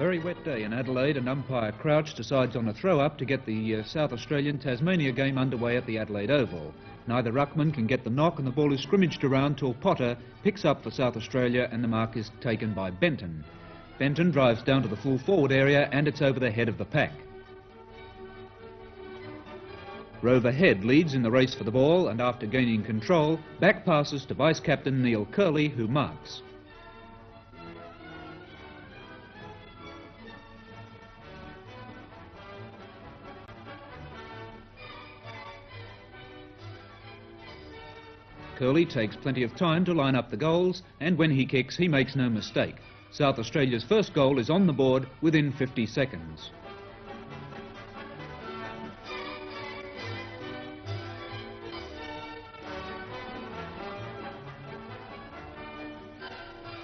very wet day in Adelaide, and umpire Crouch decides on a throw-up to get the South Australian-Tasmania game underway at the Adelaide Oval. Neither ruckman can get the knock, and the ball is scrimmaged around till Potter picks up for South Australia, and the mark is taken by Benton. Benton drives down to the full forward area, and it's over the head of the pack. Rover Head leads in the race for the ball, and after gaining control, back passes to vice-captain Neil Curley, who marks. Curley takes plenty of time to line up the goals, and when he kicks, he makes no mistake. South Australia's first goal is on the board within 50 seconds.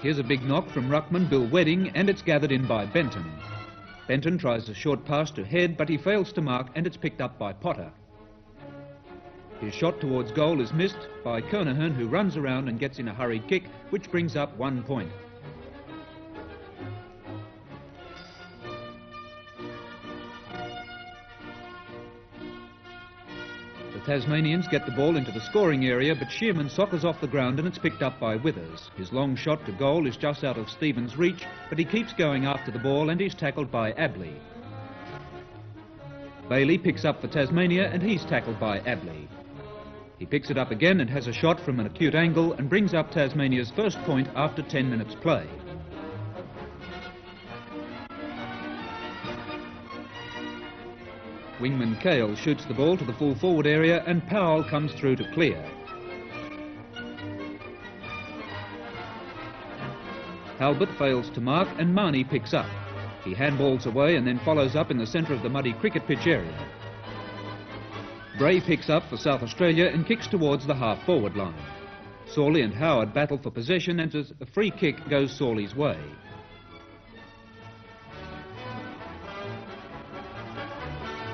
Here's a big knock from ruckman Bill Wedding, and it's gathered in by Benton. Benton tries a short pass to Head, but he fails to mark, and it's picked up by Potter. His shot towards goal is missed by Kernahan, who runs around and gets in a hurried kick, which brings up 1 point. The Tasmanians get the ball into the scoring area, but Shearman soccers off the ground and it's picked up by Withers. His long shot to goal is just out of Stevens' reach, but he keeps going after the ball and he's tackled by Abley. Bailey picks up for Tasmania and he's tackled by Abley. He picks it up again and has a shot from an acute angle and brings up Tasmania's first point after 10 minutes play. Wingman Cale shoots the ball to the full forward area and Powell comes through to clear. Halbert fails to mark and Marnie picks up. He handballs away and then follows up in the centre of the muddy cricket pitch area. Bray picks up for South Australia and kicks towards the half-forward line. Sawley and Howard battle for possession, and a free kick goes Sawley's way.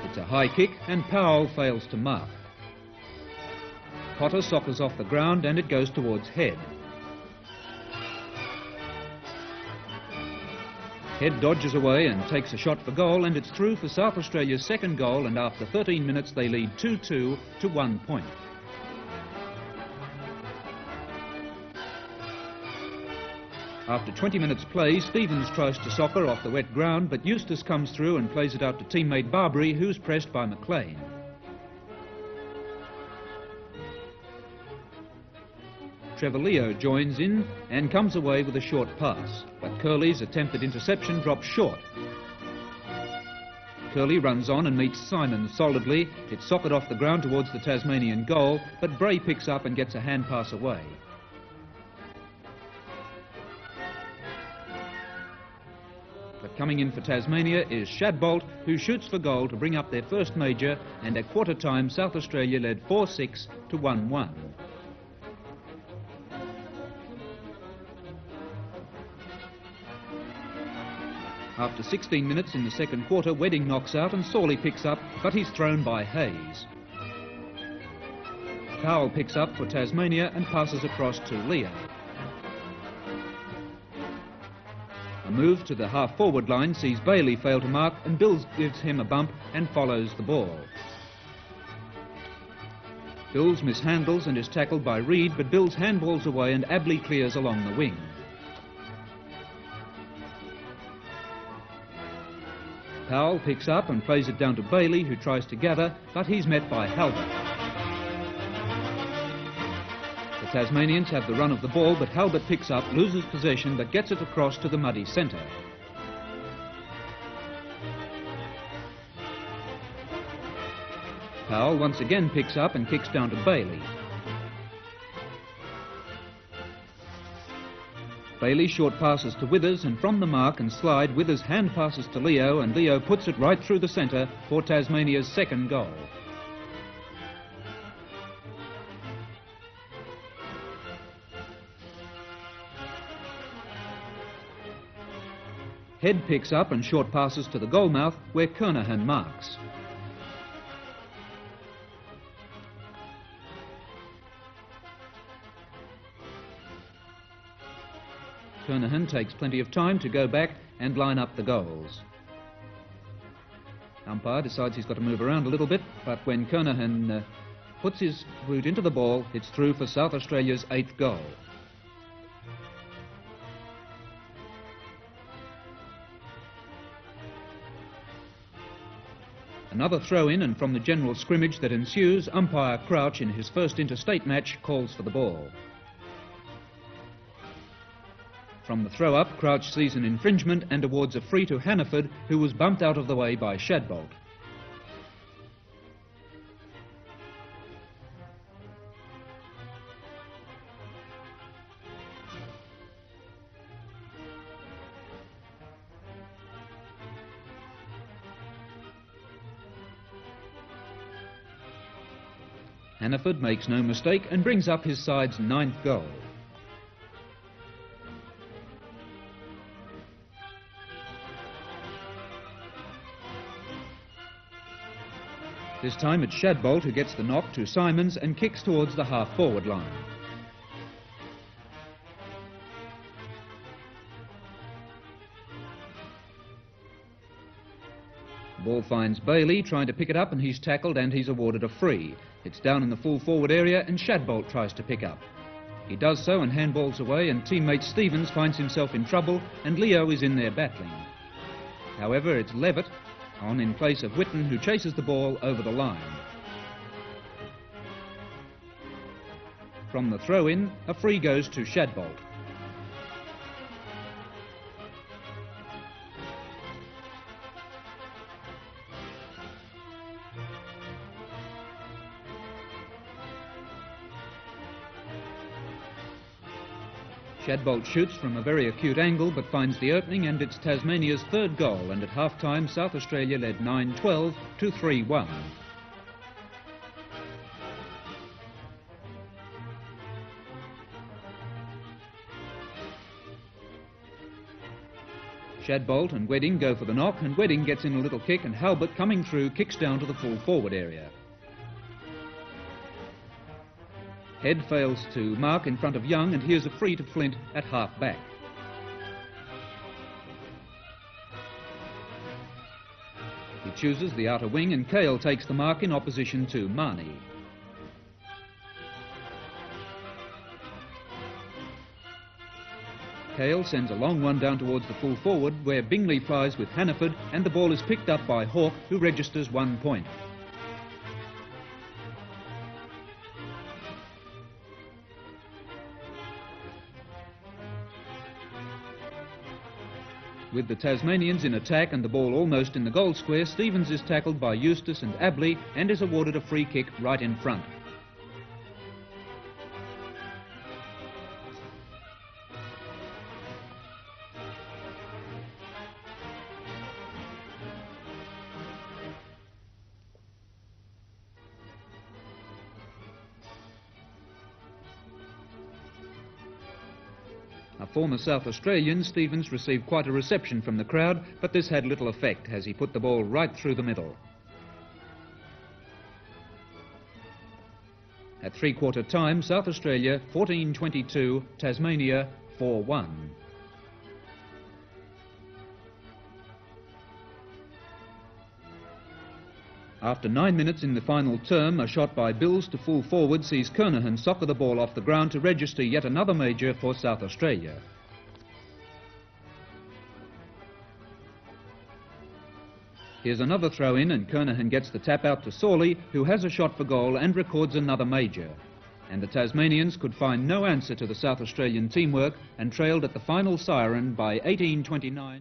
It's a high kick and Powell fails to mark. Potter soccers off the ground and it goes towards Head. Head dodges away and takes a shot for goal, and it's through for South Australia's second goal, and after 13 minutes they lead 2-2 to 1 point. After 20 minutes play, Stevens tries to soccer off the wet ground, but Eustace comes through and plays it out to teammate Barbary, who's pressed by McLean. Trevor Leo joins in and comes away with a short pass, but Curley's attempted interception drops short. Curley runs on and meets Simon solidly. It's socced off the ground towards the Tasmanian goal, but Bray picks up and gets a hand pass away. But coming in for Tasmania is Shadbolt, who shoots for goal to bring up their first major, and at quarter time South Australia led 4-6 to 1-1. After 16 minutes in the second quarter, Wedding knocks out and Sawley picks up, but he's thrown by Hayes. Powell picks up for Tasmania and passes across to Leo. A move to the half-forward line sees Bailey fail to mark, and Bills gives him a bump and follows the ball. Bills mishandles and is tackled by Reid, but Bills handballs away and Abley clears along the wing. Powell picks up and plays it down to Bailey, who tries to gather, but he's met by Halbert. The Tasmanians have the run of the ball, but Halbert picks up, loses possession, but gets it across to the muddy centre. Powell once again picks up and kicks down to Bailey. Bailey short passes to Withers, and from the mark and slide, Withers hand passes to Leo, and Leo puts it right through the centre for Tasmania's second goal. Head picks up and short passes to the goal mouth, where Kernahan marks. Kernahan takes plenty of time to go back and line up the goals. Umpire decides he's got to move around a little bit, but when Kernahan puts his boot into the ball, it's through for South Australia's 8th goal. Another throw-in, and from the general scrimmage that ensues, umpire Crouch, in his first interstate match, calls for the ball. From the throw-up, Crouch sees an infringement and awards a free to Hannaford, who was bumped out of the way by Shadbolt. Hannaford makes no mistake and brings up his side's 9th goal. This time it's Shadbolt who gets the knock to Simons and kicks towards the half-forward line. The ball finds Bailey trying to pick it up, and he's tackled and he's awarded a free. It's down in the full forward area and Shadbolt tries to pick up. He does so and handballs away, and teammate Stevens finds himself in trouble and Leo is in there battling. However, it's Levitt on in place of Whitten, who chases the ball over the line. From the throw-in, a free goes to Shadbolt. Shadbolt shoots from a very acute angle but finds the opening, and it's Tasmania's 3rd goal, and at half-time South Australia led 9-12 to 3-1. Shadbolt and Wedding go for the knock, and Wedding gets in a little kick, and Halbert, coming through, kicks down to the full forward area. Head fails to mark in front of Young, and here's a free to Flint at half-back. He chooses the outer wing, and Cale takes the mark in opposition to Marnie. Cale sends a long one down towards the full forward, where Bingley flies with Hannaford, and the ball is picked up by Hawke, who registers 1 point. With the Tasmanians in attack and the ball almost in the goal square, Stevens is tackled by Eustace and Abley and is awarded a free kick right in front. A former South Australian, Stevens received quite a reception from the crowd, but this had little effect as he put the ball right through the middle. At three-quarter time, South Australia 14-22, Tasmania 4-1. After 9 minutes in the final term, a shot by Bills to full forward sees Kernahan soccer the ball off the ground to register yet another major for South Australia. Here's another throw-in, and Kernahan gets the tap out to Sawley, who has a shot for goal and records another major. And the Tasmanians could find no answer to the South Australian teamwork and trailed at the final siren by 18-29.